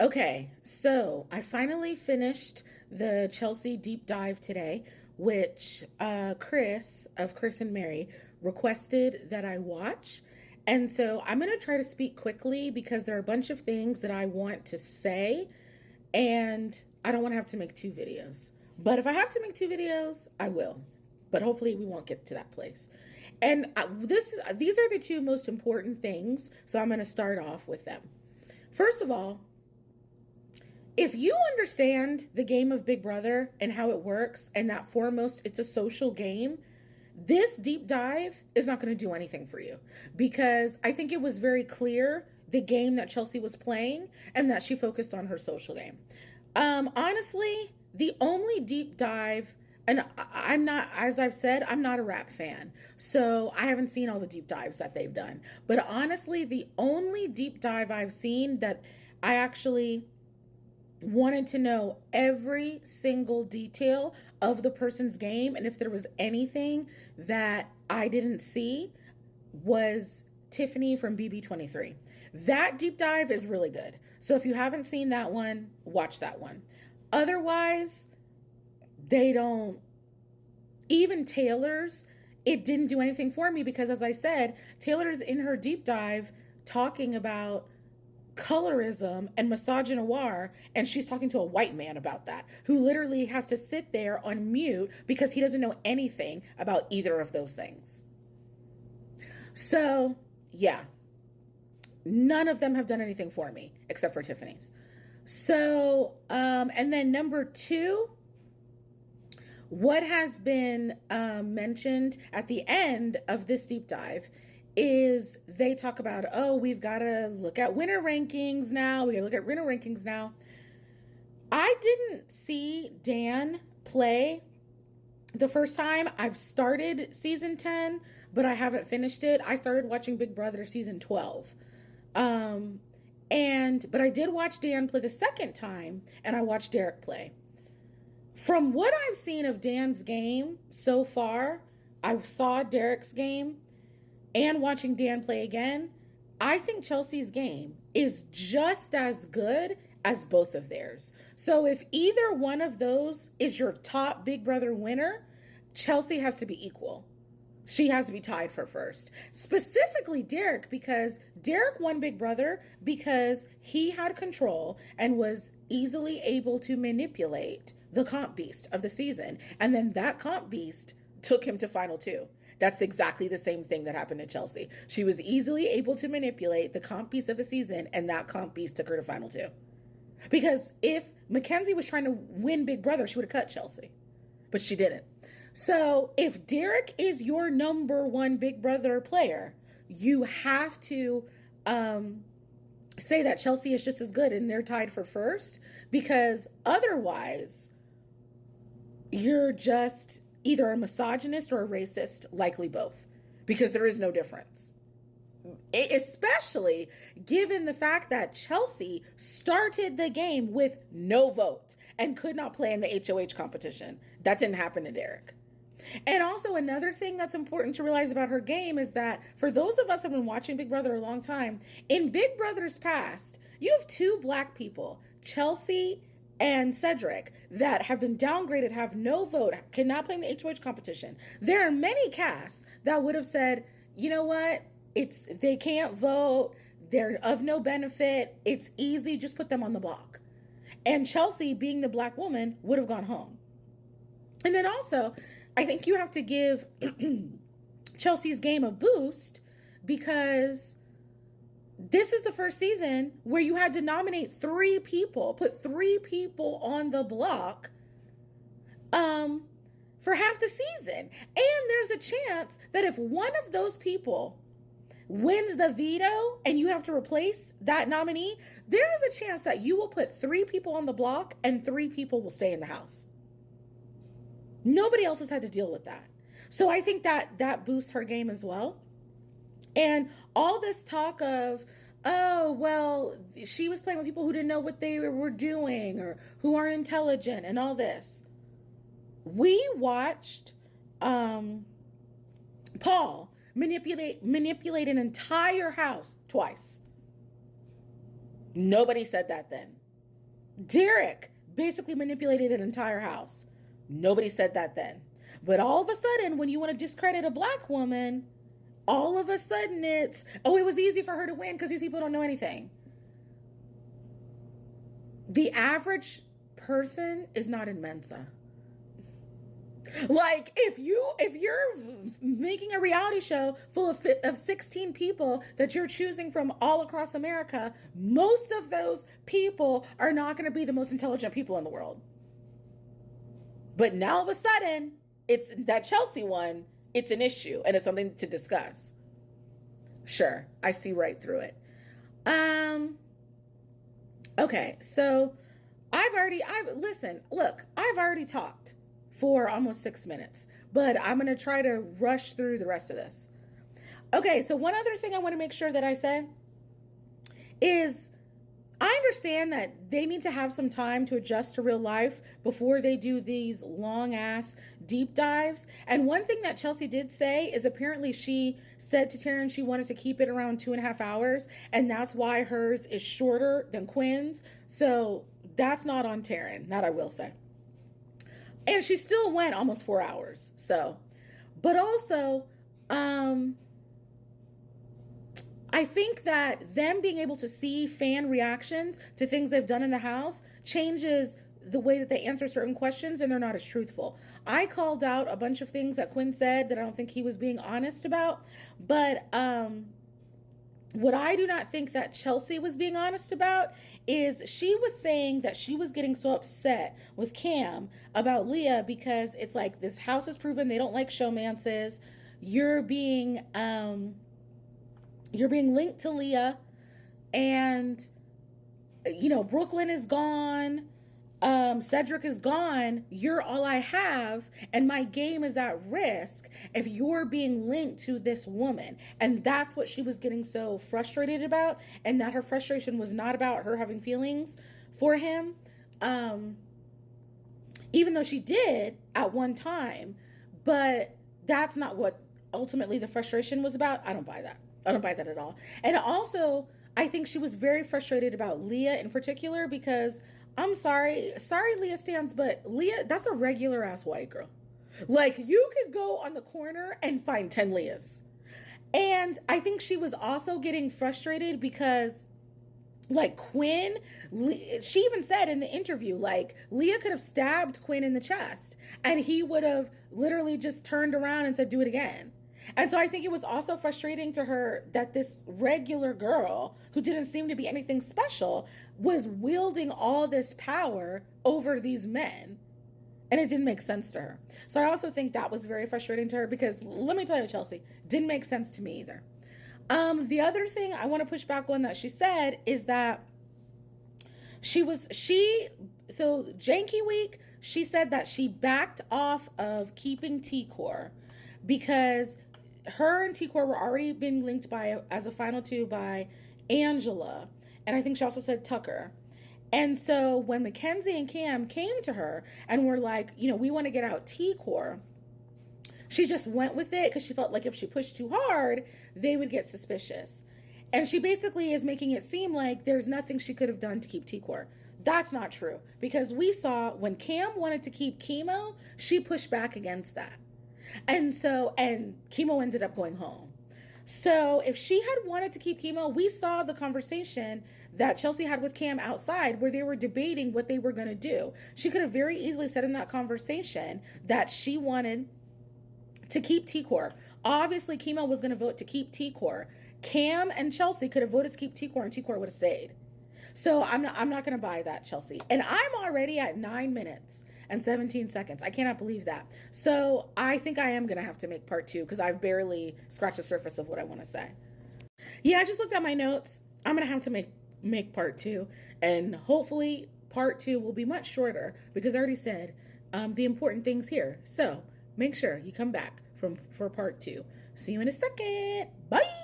Okay, so I finally finished the Chelsea deep dive today, which Chris and Mary requested that I watch. And so I'm going to try to speak quickly because there are a bunch of things that I want to say, and I don't want to have to make two videos. But if I have to make two videos, I will. But hopefully we won't get to that place. And these are the two most important things, so I'm going to start off with them. First of all, if you understand the game of Big Brother and how it works, and that foremost, it's a social game, this deep dive is not going to do anything for you because I think it was very clear the game that Chelsie was playing and that she focused on her social game. Honestly, the only deep dive, and I'm not, as I've said, I'm not a rap fan, so I haven't seen all the deep dives that they've done. But honestly, the only deep dive I've seen that I actually wanted to know every single detail of the person's game, and if there was anything that I didn't see, was Tiffany from BB23. That deep dive is really good. So if you haven't seen that one, watch that one. Otherwise, they don't, even Taylor's, it didn't do anything for me because, as I said, Taylor's in her deep dive talking about colorism and misogynoir, and she's talking to a white man about that, who literally has to sit there on mute because he doesn't know anything about either of those things. So yeah, none of them have done anything for me except for Tiffany's. So and then number two, what has been mentioned at the end of this deep dive is they talk about, oh, we've got to look at winner rankings now. We got to look at winner rankings now. I didn't see Dan play the first time. I've started season 10, but I haven't finished it. I started watching Big Brother season 12. But I did watch Dan play the second time, and I watched Derek play. From what I've seen of Dan's game so far, I saw Derek's game, and watching Dan play again, I think Chelsea's game is just as good as both of theirs. So if either one of those is your top Big Brother winner, Chelsie has to be equal. She has to be tied for first. Specifically Derek, because Derek won Big Brother because he had control and was easily able to manipulate the comp beast of the season. And then that comp beast took him to final two. That's exactly the same thing that happened to Chelsie. She was easily able to manipulate the comp beast of the season, and that comp beast took her to final two. Because if Mackenzie was trying to win Big Brother, she would have cut Chelsie. But she didn't. So if Derek is your number one Big Brother player, you have to say that Chelsie is just as good and they're tied for first, because otherwise you're just either a misogynist or a racist, likely both, because there is no difference. Especially given the fact that Chelsie started the game with no vote and could not play in the HOH competition. That didn't happen to Derek. And also another thing that's important to realize about her game is that for those of us who have been watching Big Brother a long time, in Big Brother's past, you have two black people, Chelsie and Cedric, that have been downgraded, have no vote, cannot play in the HOH competition. There are many casts that would have said, you know what, they can't vote, they're of no benefit, it's easy, just put them on the block. And Chelsie, being the black woman, would have gone home. And then also, I think you have to give Chelsea's game a boost because this is the first season where you had to nominate three people, put three people on the block for half the season. And there's a chance that if one of those people wins the veto and you have to replace that nominee, there is a chance that you will put three people on the block and three people will stay in the house. Nobody else has had to deal with that. So I think that boosts her game as well. And all this talk of, oh, well, she was playing with people who didn't know what they were doing or who aren't intelligent and all this. We watched Paul manipulate an entire house twice. Nobody said that then. Derek basically manipulated an entire house. Nobody said that then. But all of a sudden, when you want to discredit a black woman, all of a sudden it's, oh, it was easy for her to win because these people don't know anything. The average person is not in Mensa. Like, if you're making a reality show full of 16 people that you're choosing from all across America, most of those people are not going to be the most intelligent people in the world. But now all of a sudden, it's that Chelsie one, it's an issue and it's something to discuss. Sure, I see right through it. Okay, so I've already talked for almost 6 minutes, but I'm going to try to rush through the rest of this. Okay, so one other thing I want to make sure that I say is I understand that they need to have some time to adjust to real life before they do these long ass deep dives. And one thing that Chelsie did say is apparently she said to Taryn she wanted to keep it around 2.5 hours, and that's why hers is shorter than Quinn's. So that's not on Taryn, that I will say. And she still went almost 4 hours. So, but also, I think that them being able to see fan reactions to things they've done in the house changes the way that they answer certain questions, and they're not as truthful. I called out a bunch of things that Quinn said that I don't think he was being honest about, but what I do not think that Chelsie was being honest about is she was saying that she was getting so upset with Cam about Leah because it's like, this house has proven they don't like showmances. You're being linked to Leah, and Brooklyn is gone. Cedric is gone. You're all I have, and my game is at risk if you're being linked to this woman. And that's what she was getting so frustrated about, and that her frustration was not about her having feelings for him, even though she did at one time. But that's not what ultimately the frustration was about. I don't buy that. I don't buy that at all. And also, I think she was very frustrated about Leah in particular because, I'm sorry Leah stands, but Leah, that's a regular ass white girl. Like, you could go on the corner and find 10 Leahs. And I think she was also getting frustrated because, like, Quinn, she even said in the interview, like, Leah could have stabbed Quinn in the chest and he would have literally just turned around and said, do it again. And so I think it was also frustrating to her that this regular girl who didn't seem to be anything special was wielding all this power over these men. And it didn't make sense to her. So I also think that was very frustrating to her because, let me tell you, Chelsie, didn't make sense to me either. The other thing I want to push back on that she said is that so Janky Week, she said that she backed off of keeping T-Core because her and T-Core were already being linked as a final two by Angela. And I think she also said Tucker. And so when Mackenzie and Cam came to her and were like, we want to get out T-Core, she just went with it because she felt like if she pushed too hard, they would get suspicious. And she basically is making it seem like there's nothing she could have done to keep T-Core. That's not true, because we saw when Cam wanted to keep Chemo, she pushed back against that. And Chemo ended up going home. So if she had wanted to keep Chemo, we saw the conversation that Chelsie had with Cam outside where they were debating what they were going to do. She could have very easily said in that conversation that she wanted to keep T-Core. Obviously, Chemo was going to vote to keep T-Core. Cam and Chelsie could have voted to keep T-Core, and T-Core would have stayed. So I'm not going to buy that, Chelsie. And I'm already at 9 minutes and 17 seconds. I cannot believe that. So I think I am going to have to make part 2 because I've barely scratched the surface of what I want to say. Yeah, I just looked at my notes. I'm going to have to make part 2, and hopefully part 2 will be much shorter because I already said the important things here. So make sure you come back for part 2. See you in a second. Bye.